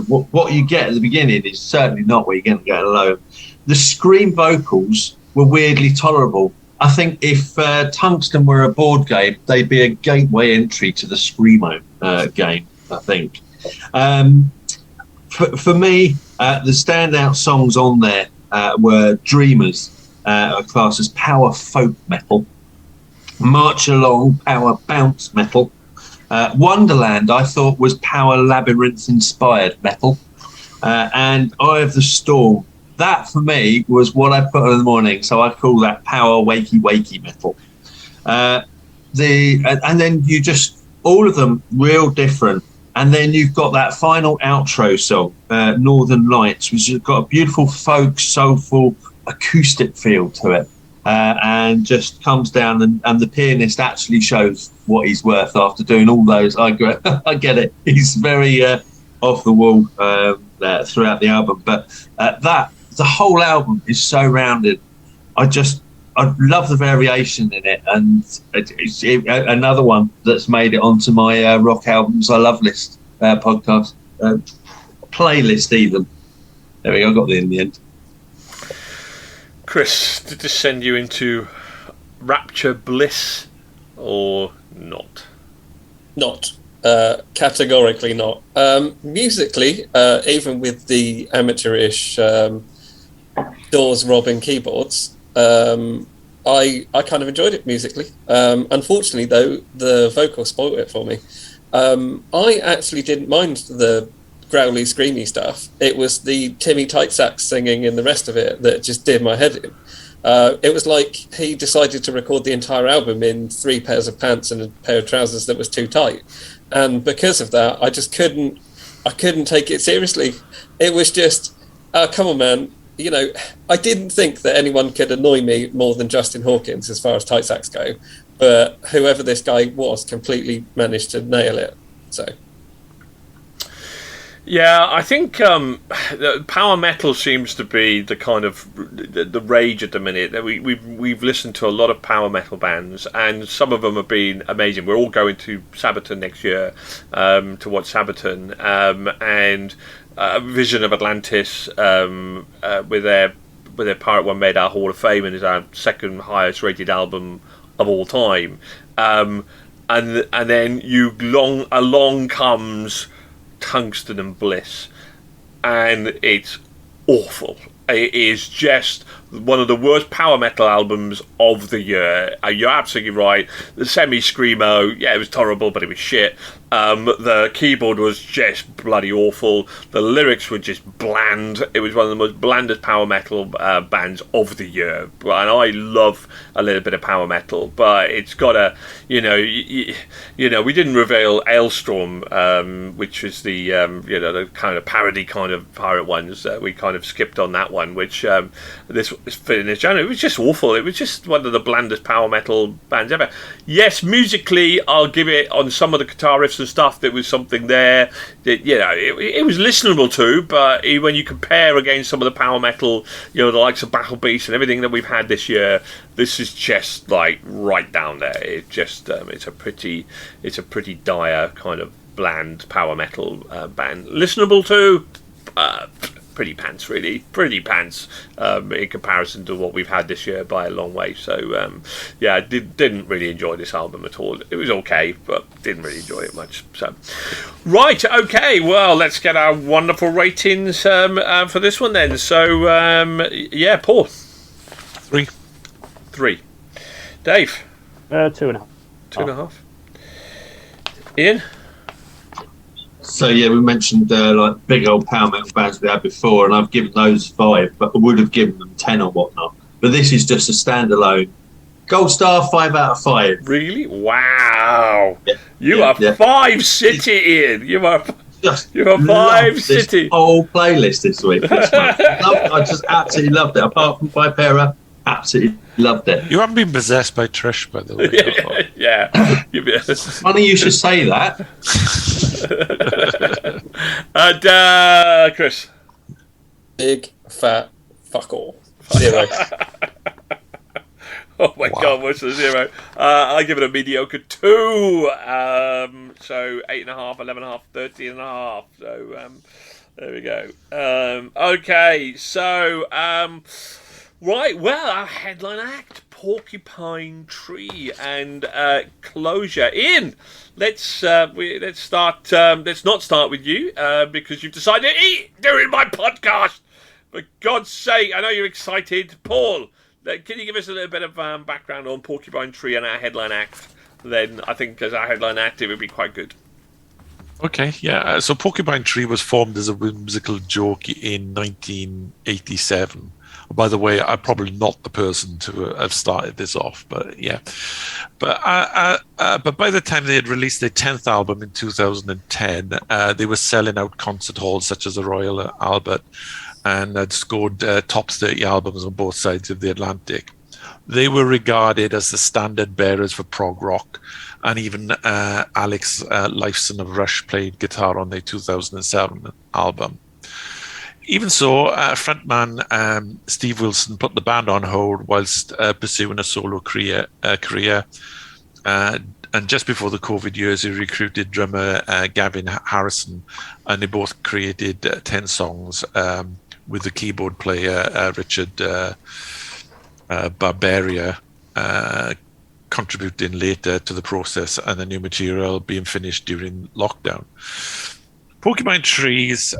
what you get at the beginning is certainly not what you're going to get alone. The scream vocals were weirdly tolerable. I think if Tungsten were a board game, they'd be a gateway entry to the screamo game, I think. For me, the standout songs on there were Dreamers, classed as power folk metal, March Along, power bounce metal, Wonderland I thought was power labyrinth inspired metal, and Eye of the Storm. That for me was what I put on in the morning, so I call that power wakey metal. And then you just, all of them real different. And then you've got that final outro song, Northern Lights, which has got a beautiful folk, soulful, acoustic feel to it, and just comes down, and the pianist actually shows what he's worth after doing all those. I get it. He's very off the wall throughout the album, but the whole album is so rounded. I love the variation in it, and it's another one that's made it onto my rock albums I love list podcast playlist even. There we go, I got there in the end. Chris, did this send you into rapture bliss or not? Not. Categorically not. Musically, even with the amateurish doors robbing keyboards, I kind of enjoyed it musically. Unfortunately, though, the vocal spoiled it for me. I actually didn't mind the growly, screamy stuff. It was the Timmy Tight Sax singing and the rest of it that just did my head in. It was like he decided to record the entire album in 3 pairs of pants and a pair of trousers that was too tight. And because of that, I just couldn't take it seriously. It was just, come on, man. You know, I didn't think that anyone could annoy me more than Justin Hawkins as far as tight sax go. But whoever this guy was completely managed to nail it. So... Yeah, I think power metal seems to be the kind of the rage at the minute. We've listened to a lot of power metal bands, and some of them have been amazing. We're all going to Sabaton next year to watch Sabaton, and Vision of Atlantis with their Pirate One made our Hall of Fame and is our second highest rated album of all time. And then along comes Tungsen and Bliss, and it's awful. It is just one of the worst power metal albums of the year. You're absolutely right. The semi-screamo, yeah, it was terrible, but it was shit. The keyboard was just bloody awful. The lyrics were just bland. It was one of the most blandest power metal bands of the year. And I love a little bit of power metal, but it's got a, you know, we didn't reveal Ailstorm, which was the, the kind of parody kind of pirate ones. We kind of skipped on that one, which this fit in this genre. It was just awful. It was just one of the blandest power metal bands ever. Yes, musically, I'll give it on some of the guitar riffs and stuff. There was something there that, it was listenable to, but when you compare against some of the power metal, the likes of Battle Beast and everything that we've had this year, this is just like right down there. It just it's a pretty dire kind of bland power metal band. Listenable to, pretty pants, really. Pretty pants in comparison to what we've had this year by a long way. So, I didn't really enjoy this album at all. It was okay, but didn't really enjoy it much. So, right, okay, well, let's get our wonderful ratings for this one then. So, Paul? 3. 3. Dave? 2.5. 2.5. Ian? So we mentioned like big old power metal bands we had before, and I've given those 5, but I would have given them 10 or whatnot. But this is just a standalone gold star, 5 out of 5. Really? Wow! Yeah. You are 5 City, Ian. You are 5 City. This whole playlist this week. I just absolutely loved it. Apart from Vypera, absolutely loved it. You haven't been possessed by Trish, by the way. Yeah. Funny you should say that. And Chris? Big fat fuck all. 0. Oh my God, what's the 0? I give it a mediocre 2. So 8.5, 11.5, 13.5. So there we go. Okay, so right, well, our headline act, Porcupine Tree and Closure. Ian, let's not start with you because you've decided to eat during my podcast. For God's sake, I know you're excited. Paul, can you give us a little bit of background on Porcupine Tree and our headline act? Then I think as our headline act, it would be quite good. Okay, yeah. So Porcupine Tree was formed as a whimsical joke in 1987. By the way, I'm probably not the person to have started this off, but yeah. But by the time they had released their 10th album in 2010, they were selling out concert halls such as the Royal Albert, and had scored top 30 albums on both sides of the Atlantic. They were regarded as the standard bearers for prog rock, and even Alex Lifeson of Rush played guitar on their 2007 album. Even so, frontman Steve Wilson put the band on hold whilst pursuing a solo career. And just before the COVID years, he recruited drummer Gavin Harrison, and they both created 10 songs with the keyboard player Richard Barbaria contributing later to the process, and the new material being finished during lockdown. Porcupine Tree's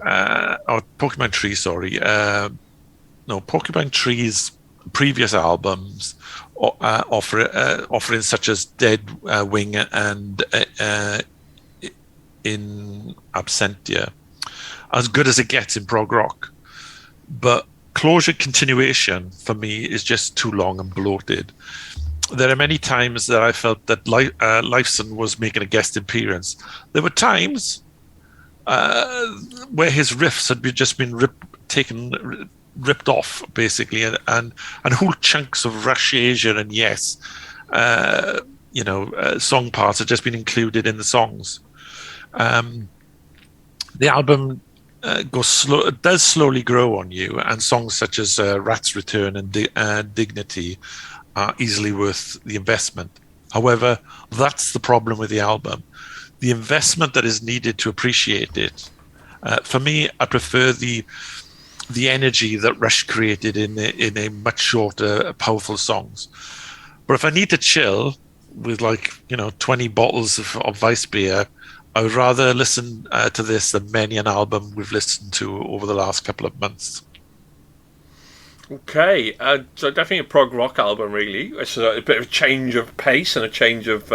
previous albums offerings such as Dead Wing and in Absentia, as good as it gets in prog rock. But Closure Continuation, for me, is just too long and bloated. There are many times that I felt that Lifeson was making a guest appearance. There were times where his riffs had just been ripped off, basically, and whole chunks of Rush Asia and Yes, song parts had just been included in the songs. The album does slowly grow on you, and songs such as Rat's Return and Dignity are easily worth the investment. However, that's the problem with the album. The investment that is needed to appreciate it. For me, I prefer the energy that Rush created in a much shorter, powerful songs. But if I need to chill with 20 bottles of Vypera, I would rather listen to this than many an album we've listened to over the last couple of months. Okay, so definitely a prog rock album, really. It's a bit of a change of pace and a change of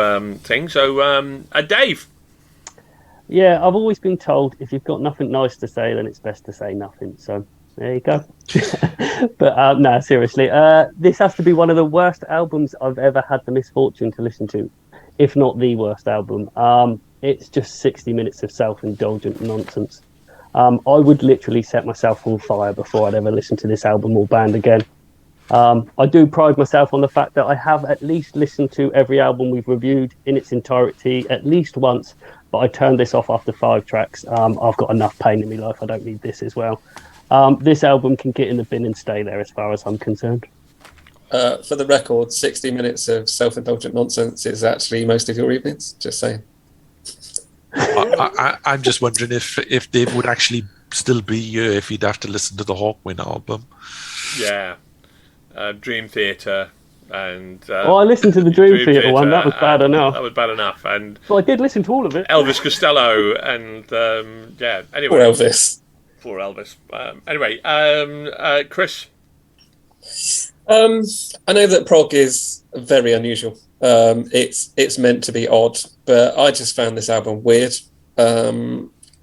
thing. So, Dave? Yeah, I've always been told if you've got nothing nice to say, then it's best to say nothing. So there you go. But no, seriously, this has to be one of the worst albums I've ever had the misfortune to listen to, if not the worst album. It's just 60 minutes of self-indulgent nonsense. I would literally set myself on fire before I'd ever listen to this album or band again. I do pride myself on the fact that I have at least listened to every album we've reviewed in its entirety at least once, but I turned this off after 5 tracks. I've got enough pain in my life. I don't need this as well. This album can get in the bin and stay there as far as I'm concerned. For the record, 60 minutes of self-indulgent nonsense is actually most of your evenings. Just saying. I'm just wondering if Dave would actually still be here if he'd have to listen to the Hawkwind album. Yeah. Dream Theater and... I listened to the Dream Theater one. That was bad enough. That was bad enough. And well, I did listen to all of it. Elvis Costello and... anyway. Poor Elvis. Poor Elvis. Anyway, Chris? I know that prog is very unusual. It's meant to be odd, but I just found this album weird.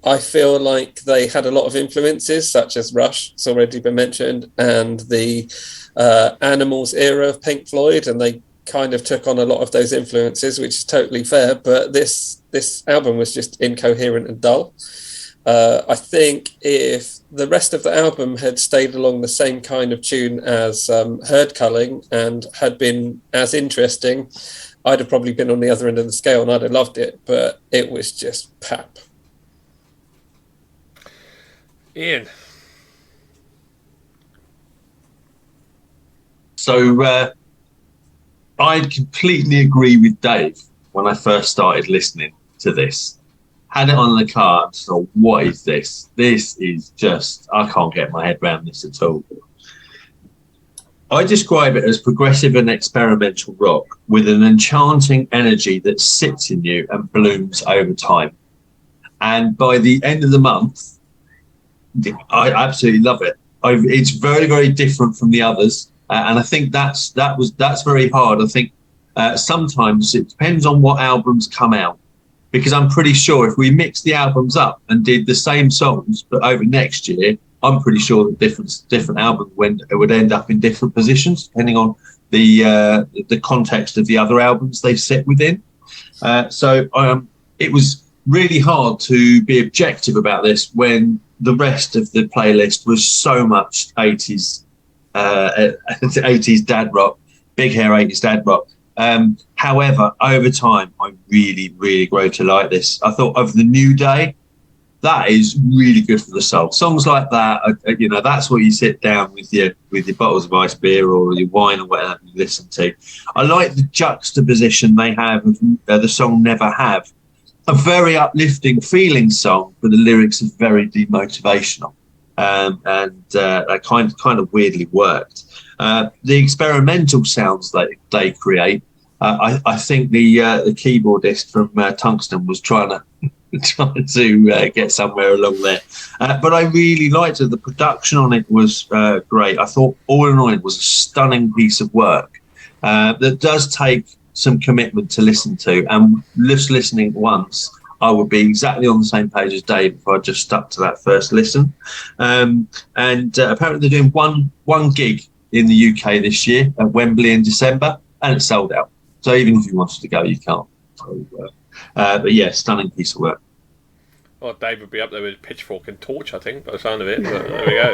I feel like they had a lot of influences, such as Rush, it's already been mentioned, and the Animals era of Pink Floyd, and they kind of took on a lot of those influences, which is totally fair, but this album was just incoherent and dull. I think if the rest of the album had stayed along the same kind of tune as Herd Culling and had been as interesting, I'd have probably been on the other end of the scale and I'd have loved it, but it was just pap. Ian? So I completely agree with Dave when I first started listening to this. Had it on the card, so what is this? This is just, I can't get my head around this at all. I describe it as progressive and experimental rock with an enchanting energy that sits in you and blooms over time. And by the end of the month, I absolutely love it. It's very, very different from the others. And I think that's very hard. I think sometimes it depends on what albums come out. Because I'm pretty sure if we mixed the albums up and did the same songs, but over next year, I'm pretty sure that different albums would end up in different positions, depending on the context of the other albums they sit within. So it was really hard to be objective about this when the rest of the playlist was so much 80s dad rock, big hair 80s dad rock. However, over time, I really, really grew to like this. I thought of The New Day, that is really good for the soul. Songs like that, that's what you sit down with your bottles of ice beer or your wine or whatever you listen to. I like the juxtaposition they have of the song Never Have. A very uplifting feeling song, but the lyrics are very demotivational. And that kind of weirdly worked. The experimental sounds that they create, I think the keyboardist from Tungsen was trying to get somewhere along there. But I really liked it. The production on it was great. I thought all in all it was a stunning piece of work that does take some commitment to listen to. And just listening once, I would be exactly on the same page as Dave if I just stuck to that first listen. And apparently they're doing one gig in the UK this year at Wembley in December, and it's sold out. So even if you wanted to go, you can't. So, but yeah, stunning piece of work. Well, Dave would be up there with a pitchfork and torch, I think, by the sound of it. But there we go.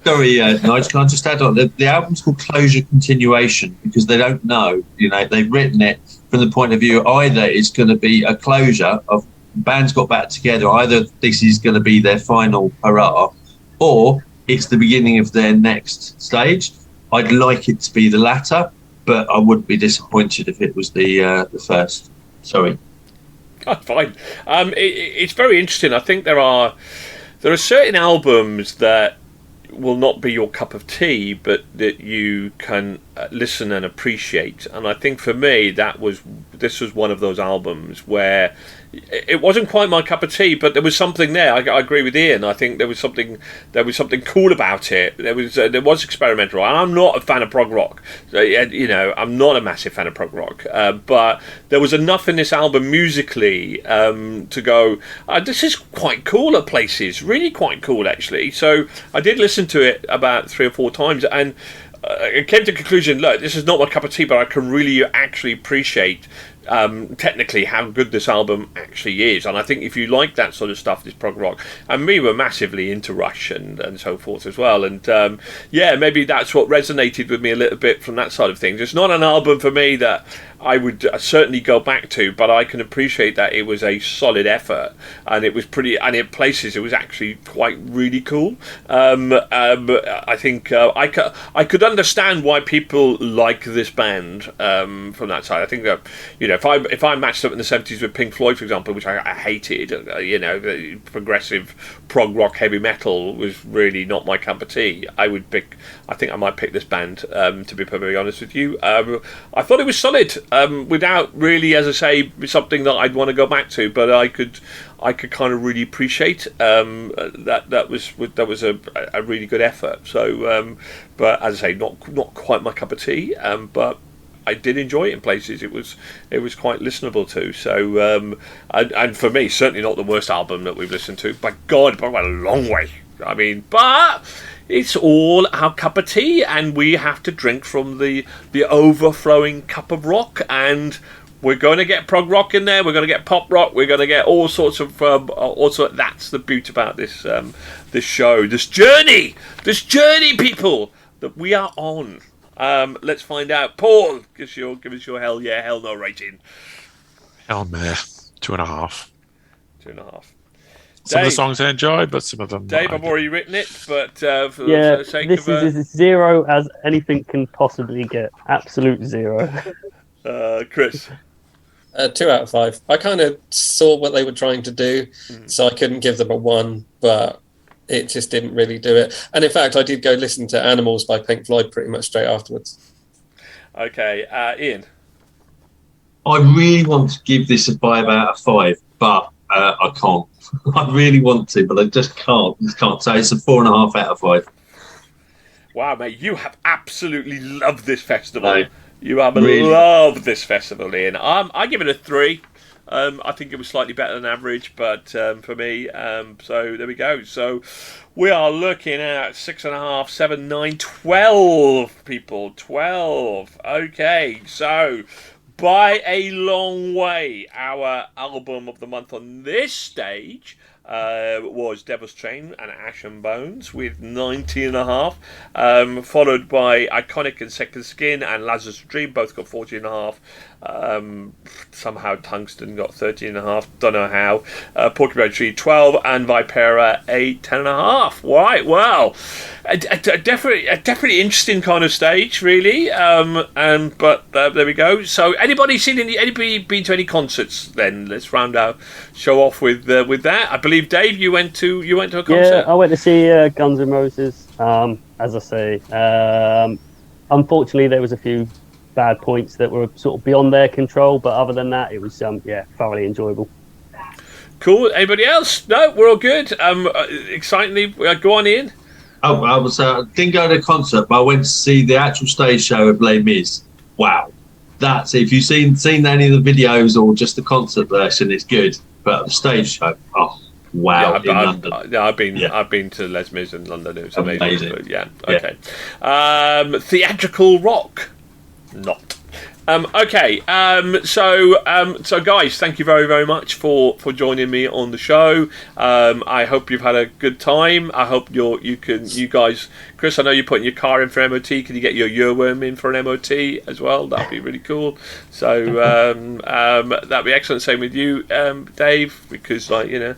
Sorry, Nigel, can I just add on? The album's called Closure Continuation because they don't know. They've written it from the point of view either it's going to be a closure of bands got back together, either this is going to be their final hurrah, or it's the beginning of their next stage. I'd like it to be the latter, but I wouldn't be disappointed if it was the first. Sorry. That's fine. It's very interesting. I think there are certain albums that will not be your cup of tea, but that you can listen and appreciate. And I think for me, this was one of those albums where it wasn't quite my cup of tea, but there was something there. I agree with Ian. I think there was something cool about it. There was experimental. I'm not a fan of prog rock. I'm not a massive fan of prog rock. But there was enough in this album musically to go, this is quite cool at places. Really quite cool, actually. So I did listen to it about 3 or 4 times, and I came to the conclusion, look, this is not my cup of tea, but I can really actually appreciate technically how good this album actually is. And I think if you like that sort of stuff, this prog rock, and we were massively into Rush and so forth as well, and maybe that's what resonated with me a little bit from that side of things. It's not an album for me that I would certainly go back to, but I can appreciate that it was a solid effort, and it was pretty, and in places it was actually quite really cool. I think I could understand why people like this band from that side. I think that if I matched up in the 70s with Pink Floyd, for example, which I hated, the progressive prog rock heavy metal was really not my cup of tea. I think I might pick this band, to be perfectly honest with you. I thought it was solid, without really, as I say, something that I'd want to go back to, but I could kind of really appreciate that was a really good effort. So, but as I say, not quite my cup of tea, but I did enjoy it in places. It was quite listenable too. So, and for me, certainly not the worst album that we've listened to. By God, by a long way. I mean, but it's all our cup of tea, and we have to drink from the overflowing cup of rock, and we're going to get prog rock in there. We're going to get pop rock. We're going to get all sorts of. Also, that's the beauty about this this show, this journey, people, that we are on. Let's find out. Paul, give us your hell yeah, hell no rating. Hell meh, 2.5. 2.5. Some of the songs I enjoyed, but some of them. Dave, I've already written it, but for the sake this of is as zero as anything can possibly get. Absolute 0. Chris. 2 out of 5. I kind of saw what they were trying to do, so I couldn't give them a 1, but it just didn't really do it. And in fact, I did go listen to Animals by Pink Floyd pretty much straight afterwards. Okay, Ian. I really want to give this a 5 out of 5, but I can't. I really want to, but I just can't. So it's a 4.5 out of 5. Wow, mate, you have absolutely loved this festival. No, you have really loved this festival, Ian. I give it a 3. I think it was slightly better than average, but for me, so there we go. So we are looking at 6.5, 7, 9, 12 people. 12. Okay, so by a long way, our album of the month on this stage was Devil's Chain and Ash and Bones with 19.5, followed by Iconic and Second Skin and Lazarus Dream, both got 14.5. Somehow Tungsen got 13.5, don't know how. Porcupine Tree 12 and Vypera 10.5. Right, well, a definitely interesting kind of stage, really. But there we go. So, anybody been to any concerts? Then let's round our show off with that. I believe Dave, you went to a concert. Yeah, I went to see Guns N' Roses. As I say, unfortunately, there was a few bad points that were sort of beyond their control, but other than that, it was thoroughly enjoyable. Cool. Anybody else? No, we're all good. Excitingly, go on in. Oh, I didn't go to the concert, but I went to see the actual stage show of Les Mis. Wow, That's if you've seen any of the videos or just the concert version, it's good. But the stage show, oh wow! Yeah, London. I've been to Les Mis in London. It was amazing. Amazing. But yeah, okay. Theatrical rock, not. Okay, so guys, thank you very, very much for joining me on the show. I hope you've had a good time. I hope you guys, Chris, I know you're putting your car in for MOT. Can you get your earworm in for an MOT as well? That'd be really cool. So that'd be excellent. Same with you, Dave, because I'd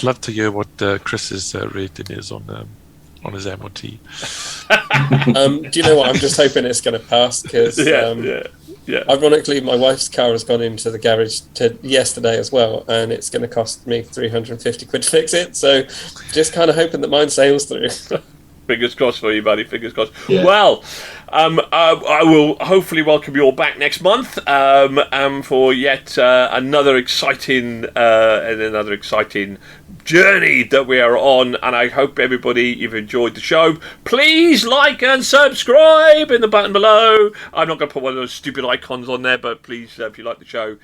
love to hear what Chris's rating is on his MOT. Do you know what? I'm just hoping it's going to pass because, ironically, my wife's car has gone into the garage yesterday as well, and it's going to cost me 350 quid to fix it. So, just kind of hoping that mine sails through. Fingers crossed for you, buddy. Fingers crossed. Yeah. Well, I will hopefully welcome you all back next month for yet another exciting journey that we are on, and I hope everybody you've enjoyed the show. Please like and subscribe in the button below. I'm not going to put one of those stupid icons on there, but please, if you like the show,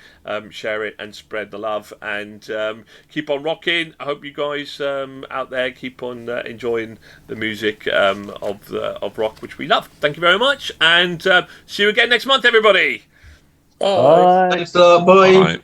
share it and spread the love, and keep on rocking. I hope you guys out there keep on enjoying the music of rock, which we love. Thank you very much, and see you again next month, everybody. Bye. Thanks a lot. Bye. Bye.